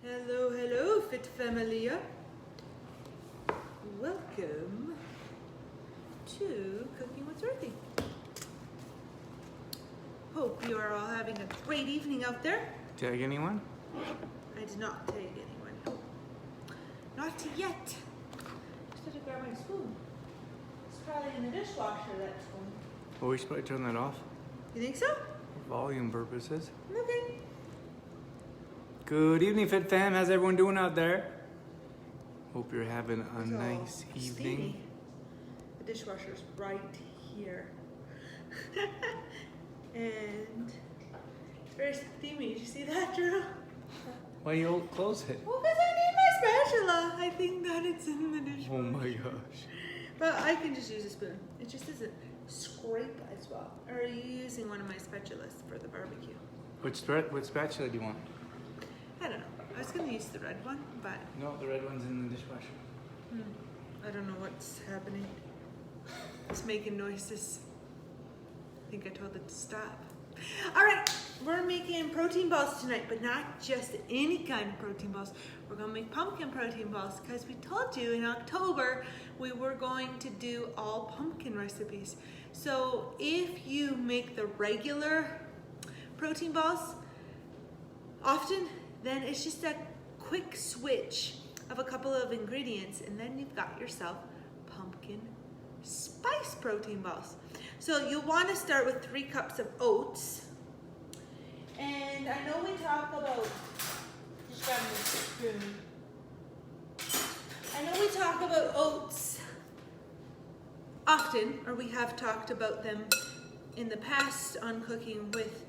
Hello, hello, Fit Familia. Welcome to Cooking with Dorothy. Hope you are all having a great evening out there. Tag anyone? I did not tag anyone. No. Not yet. Just had to grab my spoon. It's probably in the dishwasher, that spoon. Oh, we should probably turn that off You think so? for volume purposes. Okay. Good evening, Fit Fam. How's everyone doing out there? Hope you're having a It's all nice evening. steamy. The dishwasher's right here. And it's very steamy. Did you see that, Drew? Why you don't close it? Well, because I need my spatula. I think that it's in the dishwasher. Oh my gosh. But I can just use a spoon. It just doesn't scrape as well. Or are you using one of my spatulas for the barbecue? What spatula do you want? I don't know. I was going to use the red one, but No, the red one's in the dishwasher. I don't know what's happening. It's making noises. I think I told it to stop. All right, we're making protein balls tonight, but not just any kind of protein balls. We're gonna make pumpkin protein balls because we told you in October we were going to do all pumpkin recipes. So if you make the regular protein balls often, then it's just a quick switch of a couple of ingredients and then you've got yourself pumpkin spice protein balls. So you'll want to start with 3 cups of oats. And I know we talk about, just grab my spoon. I know we talk about oats often, or we have talked about them in the past on Cooking with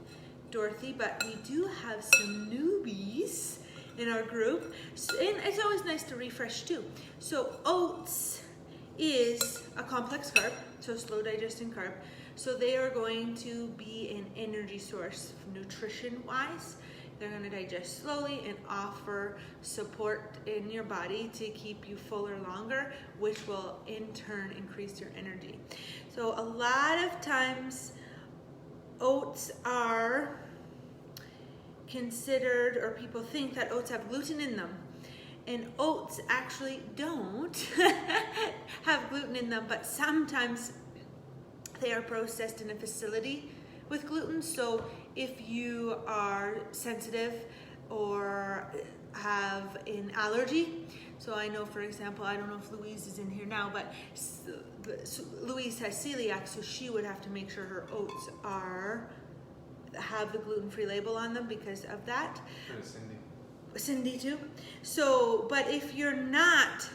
Dorothy, but we do have some newbies in our group. And it's always nice to refresh too. So oats is a complex carb, so slow digesting carb. So they are going to be an energy source nutrition-wise. They're going to digest slowly and offer support in your body to keep you fuller longer, which will in turn increase your energy. So a lot of times oats are considered, or people think that oats have gluten in them. And oats actually don't have gluten in them, but sometimes they are processed in a facility with gluten. So if you are sensitive or have an allergy, so I know, for example, I don't know if Louise is in here now, but Louise has celiac, so she would have to make sure her oats have the gluten-free label on them because of that. Cindy too. So, but if you're not,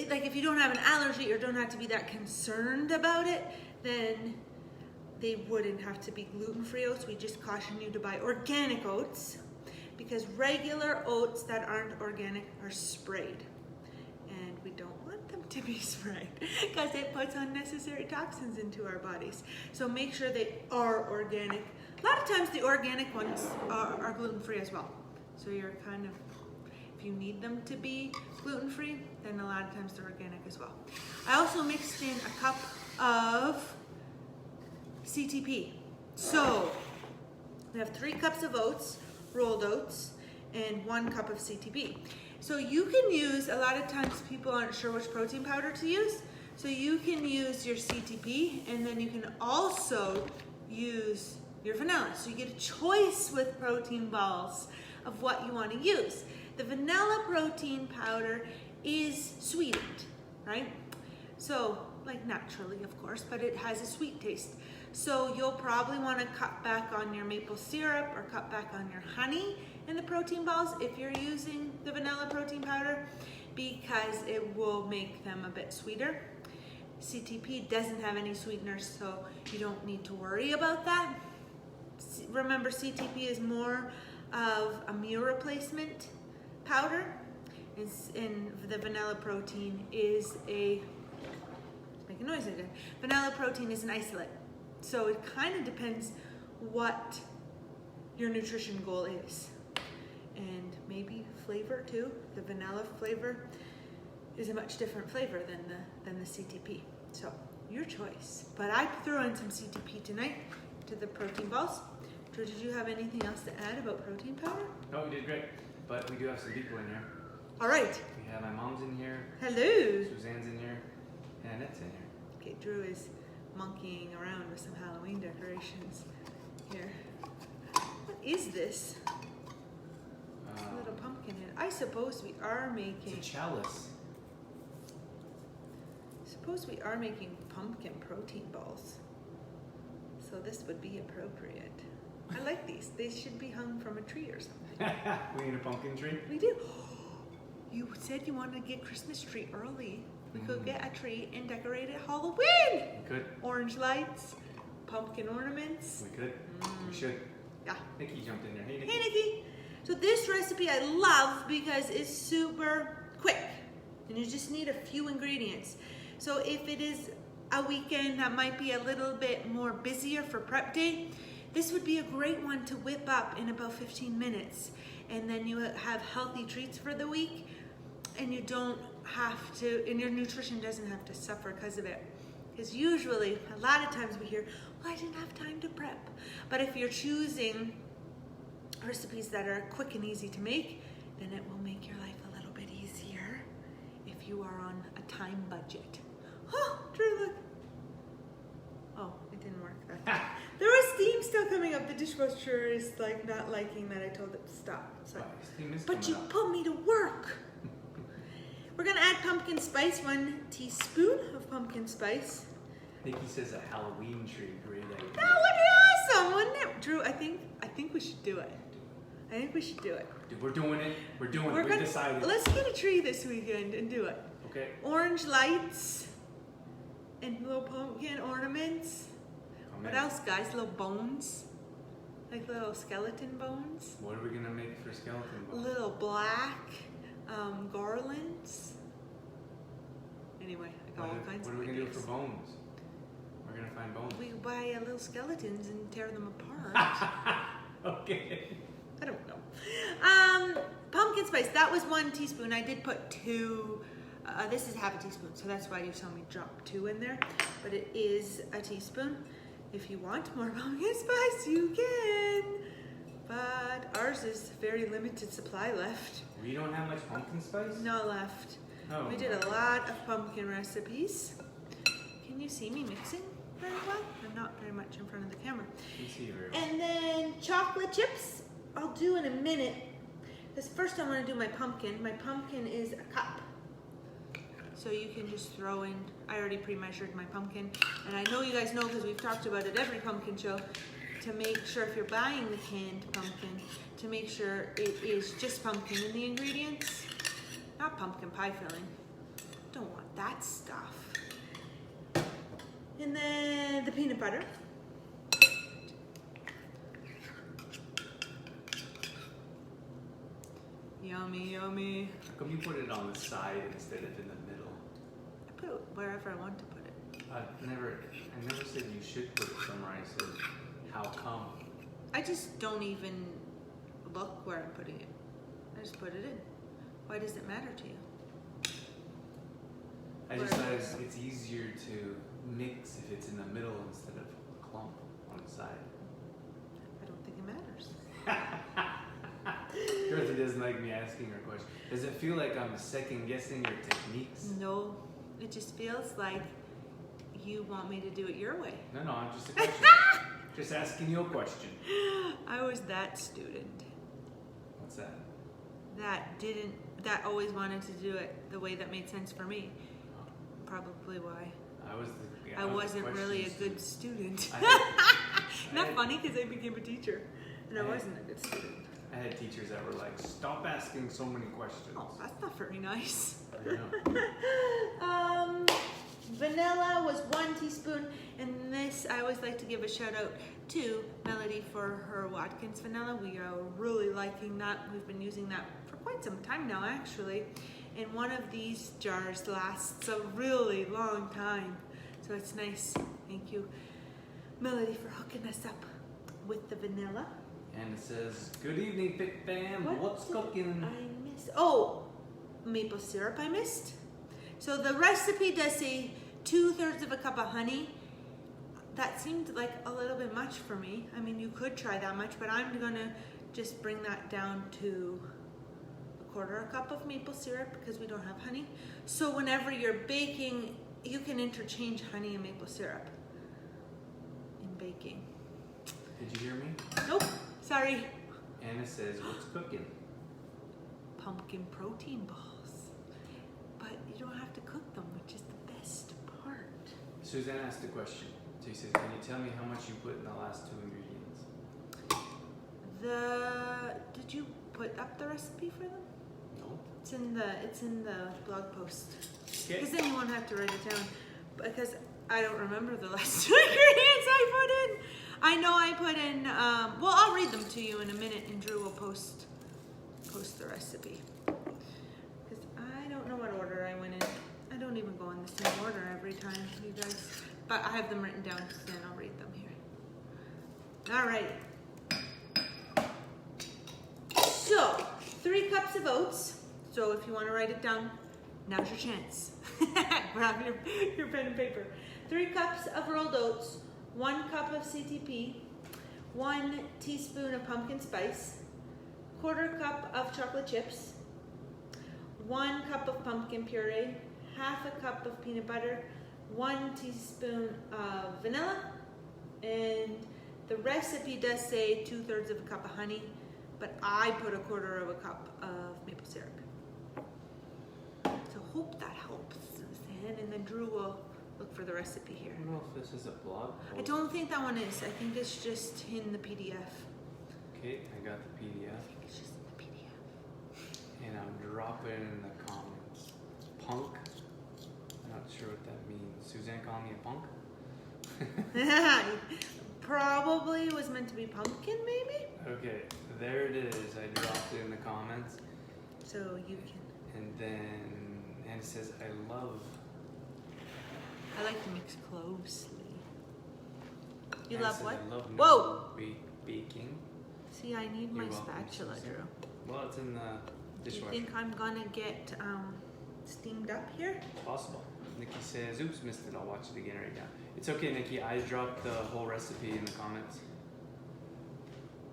like if you don't have an allergy or don't have to be that concerned about it, then they wouldn't have to be gluten-free oats. We just caution you to buy organic oats because regular oats that aren't organic are sprayed. And we don't want them to be sprayed because it puts unnecessary toxins into our bodies. So make sure they are organic. A lot of times the organic ones are gluten-free as well. So you're kind of, if you need them to be gluten-free, then a lot of times they're organic as well. I also mixed in a cup of CTP. So we have 3 cups of oats, rolled oats, and 1 cup of CTP. So you can use, a lot of times people aren't sure which protein powder to use. So you can use your CTP and then you can also use your vanilla. So you get a choice with protein balls of what you want to use. The vanilla protein powder is sweetened, right? So, like naturally, of course, but it has a sweet taste. So you'll probably want to cut back on your maple syrup or cut back on your honey in the protein balls if you're using the vanilla protein powder because it will make them a bit sweeter. CTP doesn't have any sweeteners, so you don't need to worry about that. Remember, CTP is more of a meal replacement powder, and the vanilla protein is it's making noise again. Vanilla protein is an isolate, so it kind of depends what your nutrition goal is, and maybe flavor too. The vanilla flavor is a much different flavor than the CTP. So your choice. But I threw in some CTP tonight to the protein balls. Drew, did you have anything else to add about protein powder? No, you did great. But we do have some people in here. All right. We have my mom's in here. Hello. Suzanne's in here. And Annette's in here. Okay, Drew is monkeying around with some Halloween decorations here. What is this? A little pumpkin head. I suppose we are making. It's a chalice. Suppose we are making pumpkin protein balls. So this would be appropriate. I like these. They should be hung from a tree or something. We need a pumpkin tree? We do. You said you wanted to get Christmas tree early. We could get a tree and decorate it Halloween. We could. Orange lights, pumpkin ornaments. We could. We should. Yeah. Nikki jumped in there. Hey, Nikki. Hey, Nikki. So this recipe I love because it's super quick and you just need a few ingredients. So if it is a weekend that might be a little bit more busier for prep day, this would be a great one to whip up in about 15 minutes. And then you have healthy treats for the week and you don't have to, and your nutrition doesn't have to suffer because of it. Because usually, a lot of times we hear, well, I didn't have time to prep. But if you're choosing recipes that are quick and easy to make, then it will make your life a little bit easier if you are on a time budget. Oh, Drew, look. Oh, it didn't work. There was steam still coming up. The dishwasher is like not liking that I told it to stop. So, but you put me to work. We're gonna add pumpkin spice, 1 teaspoon of pumpkin spice. Nikki says a Halloween tree, great idea. That would be awesome, wouldn't it? Drew, I think we should do it. I think we should do it. Dude, we're doing it. We're doing it. We decided. Let's get a tree this weekend and do it. Okay. Orange lights and little pumpkin ornaments. What else, guys? Little bones, like little skeleton bones. What are we gonna make for skeleton bones? Little black garlands. Anyway, I got all kinds of What are we gonna do ideas. for bones? We're gonna find bones. We buy little skeletons and tear them apart. Okay. I don't know. Pumpkin spice, that was 1 teaspoon. I did put 2, this is half a teaspoon, so that's why you saw me drop 2 in there. But it is a teaspoon. If you want more pumpkin spice, you can. But ours is very limited supply left. We don't have much pumpkin spice? No left. Oh. We did a lot of pumpkin recipes. Can you see me mixing very well? I'm not very much in front of the camera. You see very well. And then chocolate chips, I'll do in a minute. Because first I want to do my pumpkin. My pumpkin is a cup. So you can just throw in, I already pre-measured my pumpkin. And I know you guys know because we've talked about it every pumpkin show, to make sure if you're buying the canned pumpkin, to make sure it is just pumpkin in the ingredients, not pumpkin pie filling. Don't want that stuff. And then the peanut butter. Yummy, yummy. How come you put it on the side instead of in the middle? I put it wherever I want to put it. I never said you should put it somewhere. I said, how come? I just don't even look where I'm putting it. I just put it in. Why does it matter to you? I just thought it's easier to mix if it's in the middle instead of a clump on the side. I don't think it matters. Dorothy doesn't like me asking her question. Does it feel like I'm second guessing your techniques? No, it just feels like you want me to do it your way. No, I'm just a question. Just asking you a question. I was that student What's that? that always wanted to do it the way that made sense for me. Probably why. I wasn't really a good student. Not funny because I became a teacher and I wasn't a good student. I had teachers that were like, stop asking so many questions. Oh, that's not very nice. I know. Vanilla was 1 teaspoon, and this I always like to give a shout out to Melody for her Watkins vanilla. We are really liking that. We've been using that for quite some time now, actually. And one of these jars lasts a really long time, so it's nice. Thank you, Melody, for hooking us up with the vanilla. And it says, good evening, Fit Fam. What's cooking? I missed. Oh, maple syrup I missed. So the recipe does say 2/3 of a cup of honey. That seemed like a little bit much for me. I mean, you could try that much, but I'm gonna just bring that down to 1/4 cup of maple syrup because we don't have honey. So whenever you're baking, you can interchange honey and maple syrup in baking. Did you hear me? Nope, sorry. Anna says, what's cooking? Pumpkin protein balls. But you don't have to cook them, which is the best part. Suzanne asked a question. She says, can you tell me how much you put in the last 2 ingredients? Did you put up the recipe for them? No. It's in the blog post. Okay. Because then you won't have to write it down. Because I don't remember the last 2 ingredients I put in. I know I put in, well, I'll read them to you in a minute and Drew will post the recipe. Because I don't know what order I went in. I don't even go in the same order every time, you guys. But I have them written down, so then I'll read them here. All right. So, 3 cups of oats. So if you want to write it down, now's your chance. Grab your pen and paper. 3 cups of rolled oats, 1 cup of CTP, 1 teaspoon of pumpkin spice, 1/4 cup of chocolate chips, 1 cup of pumpkin puree, 1/2 cup of peanut butter, 1 teaspoon of vanilla, and the recipe does say 2/3 of a cup of honey, but I put 1/4 of a cup of maple syrup. So hope that helps, Suzanne, and then Drew will look for the recipe here. I don't know if this is a blog post. I don't think that one is. I think it's just in the PDF. Okay, I got the PDF. I think it's just in the PDF. And I'm dropping it in the comments. Punk. I'm not sure what that means. Suzanne called me a punk? Probably was meant to be pumpkin, maybe? Okay, there it is. I dropped it in the comments. So you can. And then Anna says, I like to mix closely. You Anna love says, what? I love Whoa! baking. See, I need You're my welcome, spatula, Suzanne. Drew. Well, it's in the Do you dishwasher. think I'm gonna get steamed up here? Possible. Nikki says, oops, missed it. I'll watch it again right now. It's okay, Nikki. I dropped the whole recipe in the comments.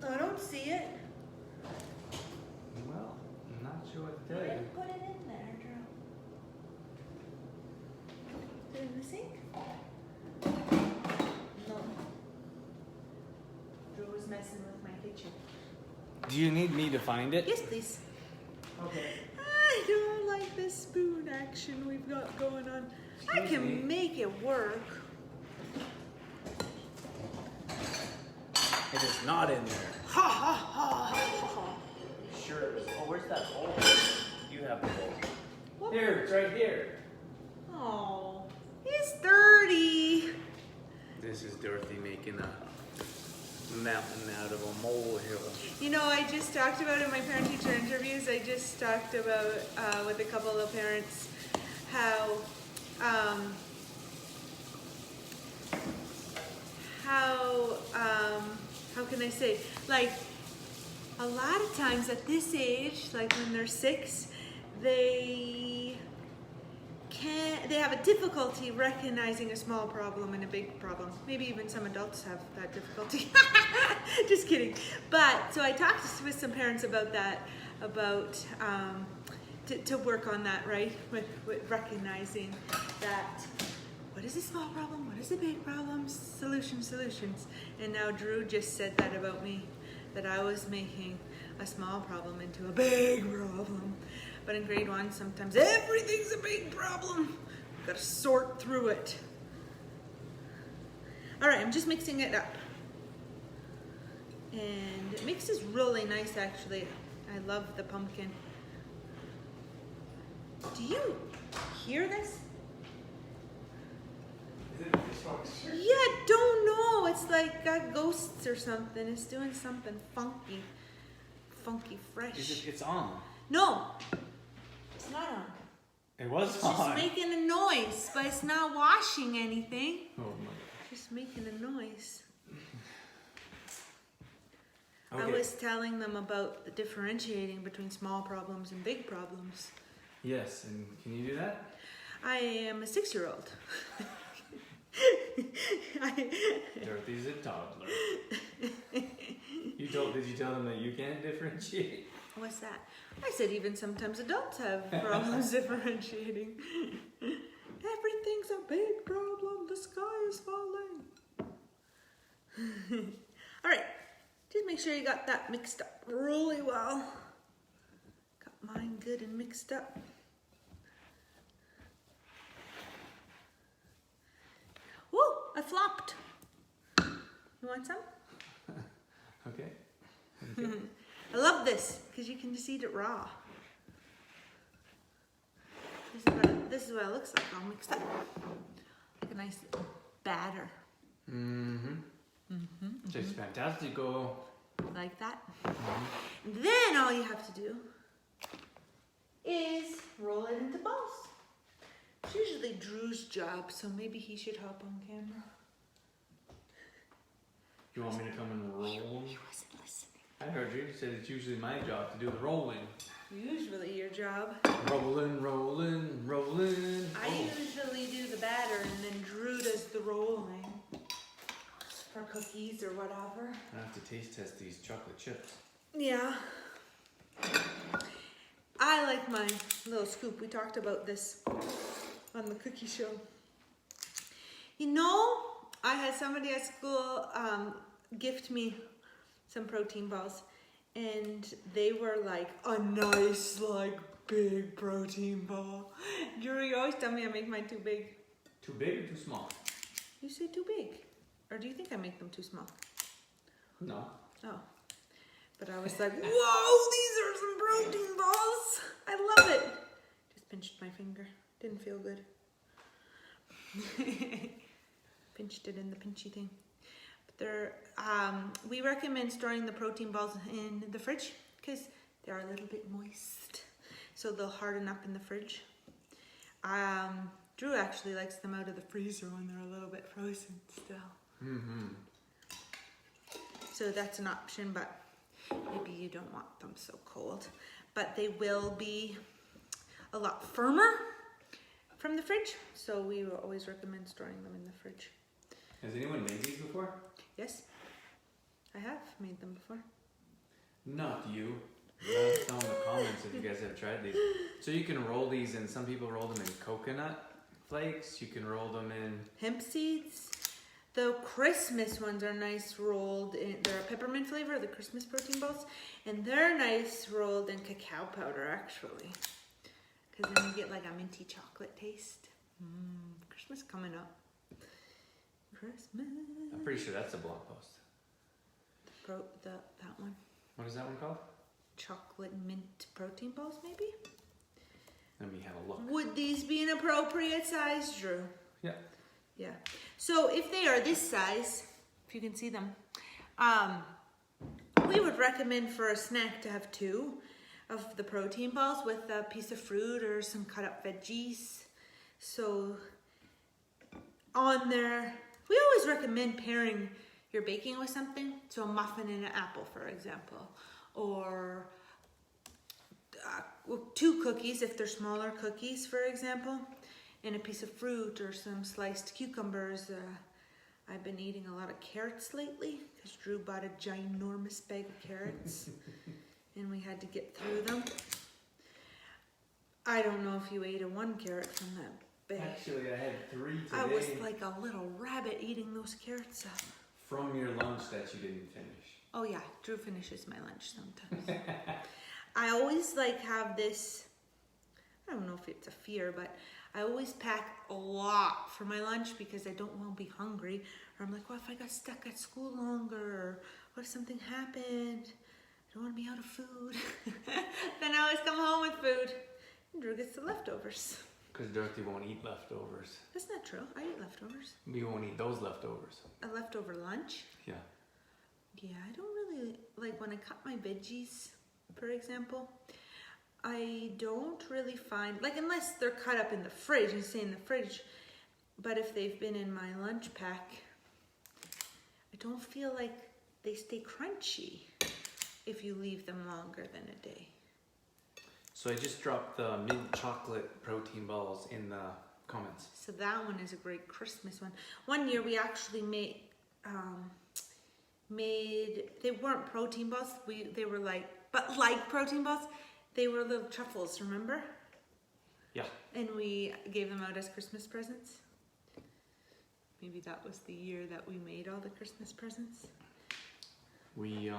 I don't see it. Well, I'm not sure what to tell you. Put it in there, Drew. Is it in the sink? No. Drew was messing with my kitchen. Do you need me to find it? Yes, please. Okay. I don't like this spoon action we've got going on. I Excuse can me. make it work. It is not in there. Ha ha ha ha. Sure it was. Oh, where's that bowl? You have the bowl. What? Here, it's right here. Oh, he's dirty. This is Dorothy making a mountain out of a molehill. You know, I just talked about in my parent-teacher interviews, I just talked about with a couple of parents how can I say, like, a lot of times at this age, like when they're 6, they have a difficulty recognizing a small problem and a big problem. Maybe even some adults have that difficulty. Just kidding. But so I talked with some parents about that, to work on that, right? With recognizing that what is a small problem, what is a big problem, solutions. And now Drew just said that about me, that I was making a small problem into a big problem. But in grade 1, sometimes everything's a big problem. We've got to sort through it. All right, I'm just mixing it up. And it mixes really nice, actually. I love the pumpkin. Do you hear this? Is it a dishwasher? Yeah, don't know. It's like got ghosts or something. It's doing something funky fresh. It's on. No, it's not on. It was It's on. just making a noise, but it's not washing anything. Oh my. Just making a noise. Okay. I was telling them about the differentiating between small problems and big problems. Yes, and can you do that? I am a 6-year-old. Dorothy's a toddler. Did you tell them that you can't differentiate? What's that? I said even sometimes adults have problems differentiating. Everything's a big problem. The sky is falling. All right. Just make sure you got that mixed up really well. Got mine good and mixed up. Woo! I flopped. You want some? Okay. I love this because you can just eat it raw. This is what it looks like all mixed up. Like a nice batter. Just fantastico. Like that. And then all you have to do is roll it into balls. It's usually Drew's job, so maybe he should hop on camera. You want me to come and roll? He wasn't listening. I heard you. You said it's usually my job to do the rolling. Usually your job. Rolling, rolling, rolling. I usually do the batter and then Drew does the rolling. For cookies or whatever. I have to taste test these chocolate chips. Yeah. I like my little scoop. We talked about this on the cookie show. You know, I had somebody at school gift me some protein balls, and they were like a nice, like big protein ball. Drew, you always tell me I make mine too big. Too big or too small? You say too big. Or do you think I make them too small? No. Oh. But I was like, whoa, these are some protein balls. I love it. Just pinched my finger. Didn't feel good. Pinched it in the pinchy thing. But they're, we recommend storing the protein balls in the fridge because they're a little bit moist. So they'll harden up in the fridge. Drew actually likes them out of the freezer when they're a little bit frozen still. So that's an option, but maybe you don't want them so cold. But they will be a lot firmer from the fridge, so we will always recommend storing them in the fridge. Has anyone made these before? Yes, I have made them before. Not you. Let us know in the comments if you guys have tried these. So you can roll these, and some people roll them in coconut flakes. You can roll them in hemp seeds. The Christmas ones are nice rolled in, they're a peppermint flavor, the Christmas protein balls, and they're nice rolled in cacao powder actually. Because then you get like a minty chocolate taste. Christmas coming up. Christmas. I'm pretty sure that's a blog post. That one. What is that one called? Chocolate mint protein balls maybe? Let me have a look. Would these be an appropriate size, Drew? Yeah. Yeah. So if they are this size, if you can see them, we would recommend for a snack to have 2 of the protein balls with a piece of fruit or some cut up veggies. So on there, we always recommend pairing your baking with something. So a muffin and an apple, for example, or 2 cookies if they're smaller cookies, for example. And a piece of fruit or some sliced cucumbers. I've been eating a lot of carrots lately because Drew bought a ginormous bag of carrots and we had to get through them. I don't know if you ate 1 carrot from that bag. Actually, I had 3 today. I was like a little rabbit eating those carrots up. From your lunch that you didn't finish. Oh yeah, Drew finishes my lunch sometimes. I always like have this, I don't know if it's a fear, but I always pack a lot for my lunch because I don't want to be hungry. Or I'm like, well, if I got stuck at school longer, or what if something happened? I don't want to be out of food. Then I always come home with food. And Drew gets the leftovers. Because Dorothy won't eat leftovers. That's not true. I eat leftovers. We won't eat those leftovers. A leftover lunch? Yeah. Yeah, I don't really, like when I cut my veggies, for example, I don't really find, like unless they're cut up in the fridge and stay in the fridge, but if they've been in my lunch pack, I don't feel like they stay crunchy if you leave them longer than a day. So I just dropped the mint chocolate protein balls in the comments. So that one is a great Christmas one. One year we actually made, they weren't protein balls, they were like but like protein balls, they were little truffles, remember? Yeah. And we gave them out as Christmas presents. Maybe that was the year that we made all the Christmas presents. We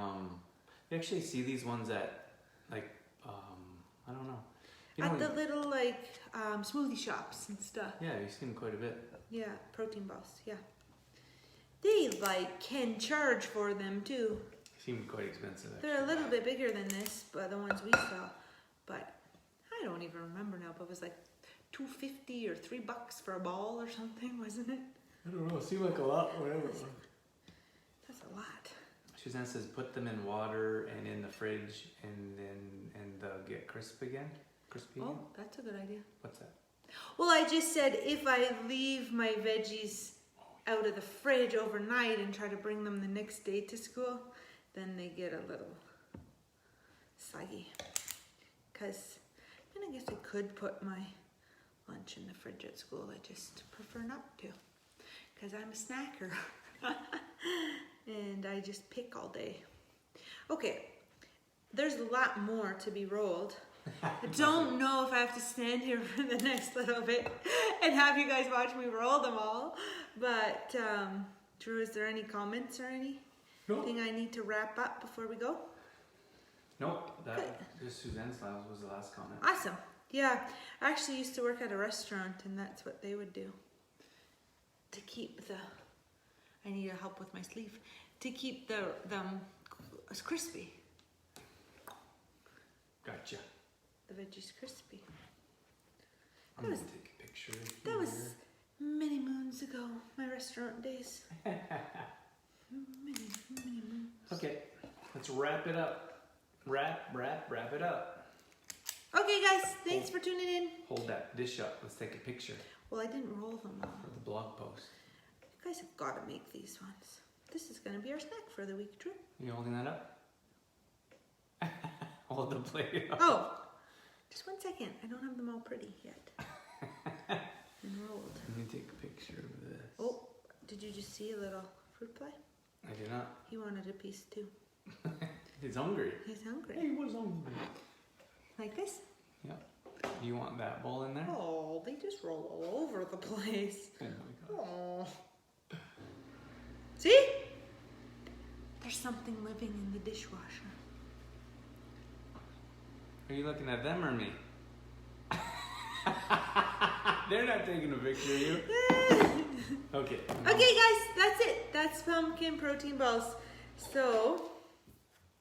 actually see these ones at like I don't know. At the little like smoothie shops and stuff. Yeah, you see them quite a bit. Yeah, protein balls. Yeah, they like can charge for them too. Seem quite expensive. Actually. They're a little bit bigger than this, but the ones we saw. But I don't even remember now. But it was like $2.50 or $3 for a ball or something, wasn't it? I don't know. It seemed like a lot. Whatever. That's a lot. Suzanne says put them in water and in the fridge, and they'll get crisp again. Crispy. Oh, again? that's a good idea. What's that? Well, I just said if I leave my veggies out of the fridge overnight and try to bring them the next day to school, then they get a little soggy. Because I guess I could put my lunch in the fridge at school. I just prefer not to. Because I'm a snacker. And I just pick all day. Okay, there's a lot more to be rolled. I don't know if I have to stand here for the next little bit and have you guys watch me roll them all. But, Drew, is there any comments or anything I need to wrap up before we go? Nope, just Suzanne's was the last comment. Awesome. Yeah, I actually used to work at a restaurant and that's what they would do. To keep I need help with my sleeve. To keep them crispy. Gotcha. The veggies crispy. I'm gonna take a picture of you. That was many moons ago, my restaurant days. many moons. Okay, let's wrap it up. Wrap it up. Okay, guys, thanks for tuning in. Hold that dish up. Let's take a picture Well, I didn't roll them all. for the blog post. You guys have got to make these ones. This is going to be our snack for the week, Drew. You holding that up? Hold the plate up. Oh, just 1 second. I don't have them all pretty yet. And rolled. Let me take a picture of this. Oh, did you just see a little fruit fly? I did not. He wanted a piece too. He's hungry. He's hungry. He was hungry. Like this? Yeah. Do you want that bowl in there? Oh, they just roll all over the place. Oh my god. Oh. See? There's something living in the dishwasher. Are you looking at them or me? They're not taking a picture of you. Okay. Okay, guys, that's it. That's pumpkin protein balls. So,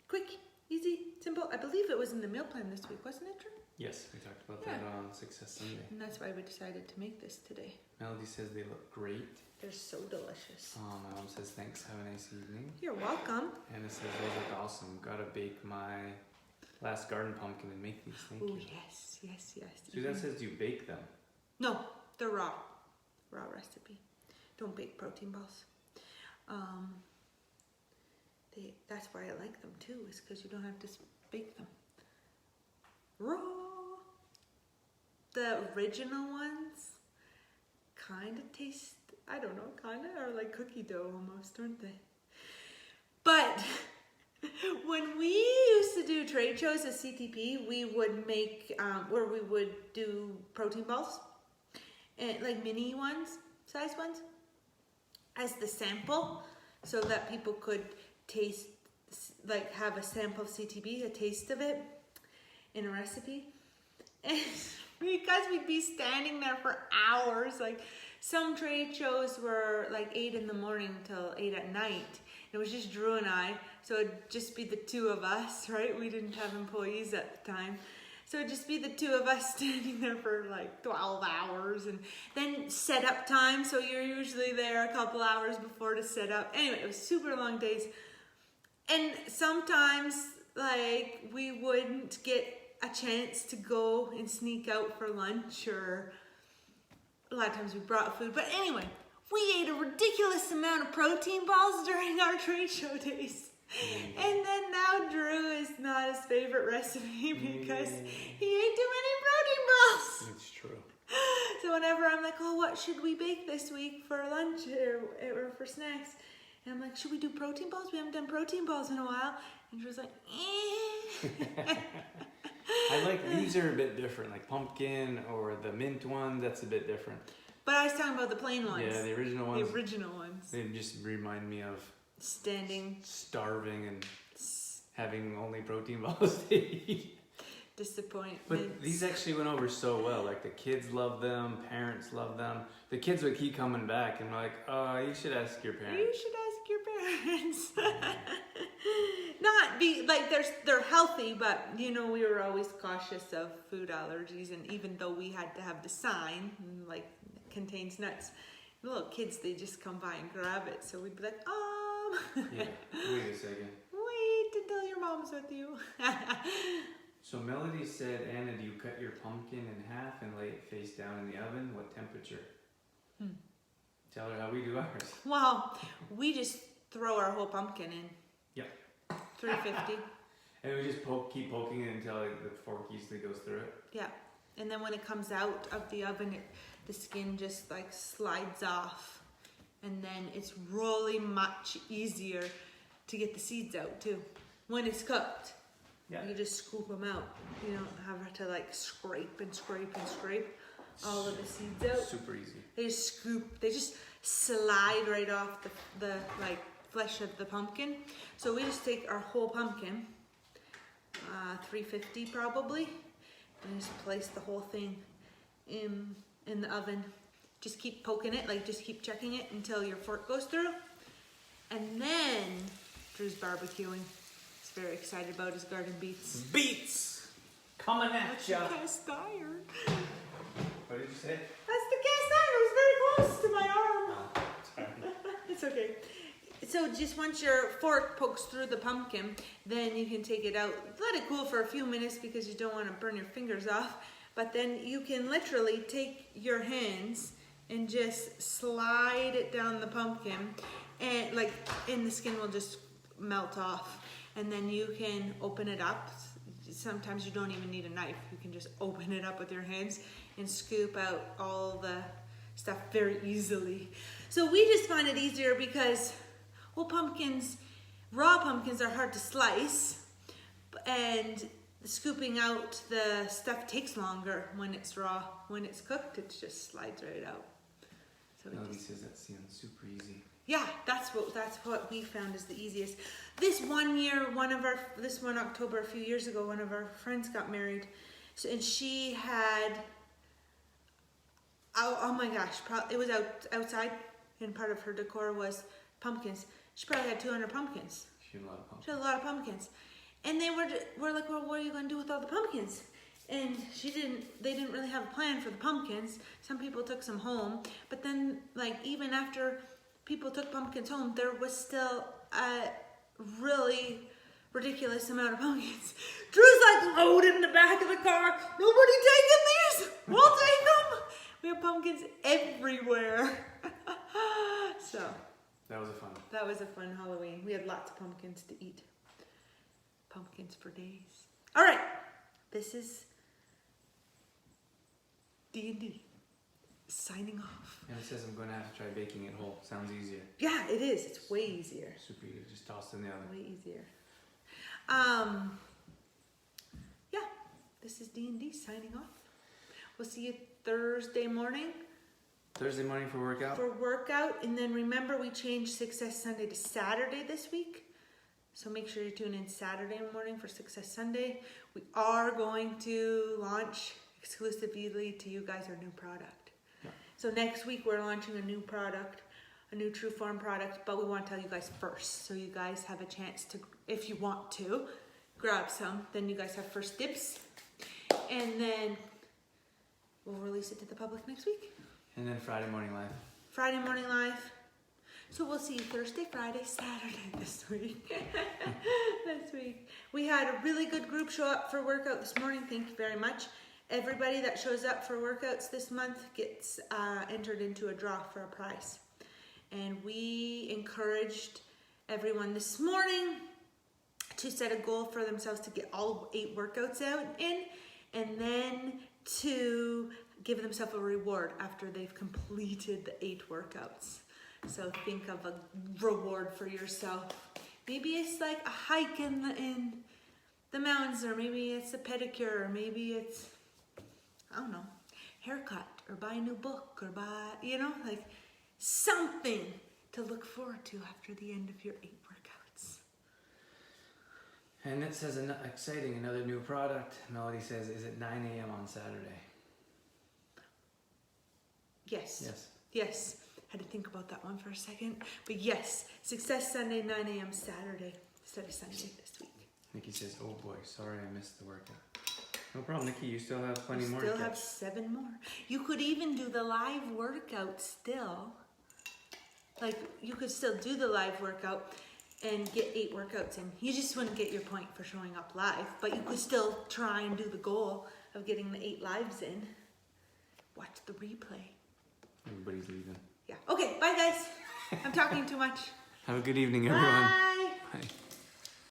quick, easy, simple. I believe it was in the meal plan this week, wasn't it, Drew? Yes, we talked about that on Success Sunday. And that's why we decided to make this today. Melody says they look great. They're so delicious. My mom says thanks, have a nice evening. You're welcome. Anna says those look awesome. Gotta bake my last garden pumpkin and make these. Thank Oh, you. yes, yes, yes. Suzanne says do you bake them? No, they're raw. Raw recipe. Don't bake protein balls. That's why I like them too, is because you don't have to bake them. Raw. The original ones kind of taste, I don't know, kind of are like cookie dough almost, aren't they? But when we used to do trade shows at CTP, we would make, where we would do protein balls, and like mini ones, size ones, as the sample, so that people could taste, like have a sample of CTP, a taste of it in a recipe. And because we'd be standing there for hours, like some trade shows were like 8 in the morning till 8 at night. It was just Drew and I, so it'd just be the two of us, right? We didn't have employees at the time. So it'd just be the two of us standing there for like 12 hours, and then set up time. So you're usually there a couple hours before to set up. Anyway, it was super long days. And sometimes like we wouldn't get a chance to go and sneak out for lunch, or a lot of times we brought food. But anyway, we ate a ridiculous amount of protein balls during our trade show days. And then now Drew is not his favorite recipe because he ate too many protein balls. It's true. So whenever I'm like, oh, what should we bake this week for lunch or for snacks? And I'm like, should we do protein balls? We haven't done protein balls in a while. And Drew's like, I like, these are a bit different, like pumpkin or the mint one, that's a bit different. But I was talking about the plain ones. Yeah, the original ones. The original ones. They just remind me of starving and having only protein balls to eat. Disappointment. But these actually went over so well. Like the kids love them, parents love them. The kids would keep coming back and like, oh, you should ask your parents. You should ask your parents. Not be like they're healthy, but you know we were always cautious of food allergies, and even though we had to have the sign like contains nuts, the little kids they just come by and grab it, so we'd be like, Yeah, wait a second. Wait until your mom's with you. So Melody said, Anna, do you cut your pumpkin in half and lay it face down in the oven? What temperature? Tell her how we do ours. Well, we just throw our whole pumpkin in. Yep. 350. And we just keep poking it until the fork easily goes through it. Yeah. And then when it comes out of the oven, the skin just like slides off. And then it's really much easier to get the seeds out too. When it's cooked, you just scoop them out. You don't have to like scrape and scrape and scrape all of the seeds out. Super easy. They just slide right off the like flesh of the pumpkin. So we just take our whole pumpkin, 350 probably, and just place the whole thing in the oven. Just keep poking it, like just keep checking it until your fork goes through. And then Drew's barbecuing. He's very excited about his garden beets. Beets! Coming at ya! Cast iron. What did you say? That's the cast iron. It was very close to my arm. Oh, sorry. It's okay. So just once your fork pokes through the pumpkin, then you can take it out. Let it cool for a few minutes because you don't want to burn your fingers off. But then you can literally take your hands and just slide it down the pumpkin, and the skin will just melt off. And then you can open it up. Sometimes you don't even need a knife. You can just open it up with your hands and scoop out all the stuff very easily. So we just find it easier because raw pumpkins are hard to slice, and scooping out the stuff takes longer when it's raw. When it's cooked, it just slides right out. So Melody says that sounds super easy. Yeah, that's what we found is the easiest. This one year, this one October a few years ago, one of our friends got married, and she had, oh my gosh, it was outside, and part of her decor was pumpkins. She probably had 200 pumpkins. She had a lot of pumpkins. She had a lot of pumpkins. And they were like, well, what are you going to do with all the pumpkins? And they didn't really have a plan for the pumpkins. Some people took some home. But then, like, even after people took pumpkins home, there was still a really ridiculous amount of pumpkins. Drew's like, load in the back of the car. Nobody taking these. We'll take them. We have pumpkins everywhere. So. That was a fun Halloween. We had lots of pumpkins to eat. Pumpkins for days. All right. This is D&D. Signing off. Anna says I'm going to have to try baking it whole. Sounds easier. Yeah, it is. It's way easier. Super easy. Just toss it in the oven. Way easier. Yeah. This is D&D signing off. We'll see you Thursday morning. Thursday morning for workout? And then remember we changed Success Sunday to Saturday this week. So make sure you tune in Saturday morning for Success Sunday. We are going to launch exclusively to you guys our new product. Yeah. So next week we're launching a new product, a new True Form product, but we want to tell you guys first. So you guys have a chance to, if you want to, grab some. Then you guys have first dibs. And then we'll release it to the public next week. And then Friday morning live. Friday morning live. So we'll see you Thursday, Friday, Saturday this week. We had a really good group show up for workout this morning. Thank you very much. Everybody that shows up for workouts this month gets entered into a draw for a prize. And we encouraged everyone this morning to set a goal for themselves to get all 8 workouts in, and then to give themselves a reward after they've completed the 8 workouts. So think of a reward for yourself. Maybe it's like a hike in the mountains, or maybe it's a pedicure, or maybe it's, I don't know, haircut, or buy a new book, or buy, you know, like something to look forward to after the end of your 8 workouts. And it says exciting, another new product. Melody says, is it 9 a.m. on Saturday? Yes. Yes. Yes. Had to think about that one for a second. But yes, Success Sunday, 9 a.m. Saturday. Instead of Sunday this week. Nikki says, oh boy, sorry I missed the workout. No problem, Nikki, you still have plenty more. Still have 7 more. You could even do the live workout still. Like, you could still do the live workout and get 8 workouts in. You just wouldn't get your point for showing up live, but you could still try and do the goal of getting the 8 lives in. Watch the replay. Everybody's leaving. Yeah. Okay, bye guys. I'm talking too much. Have a good evening, everyone. Bye. Bye.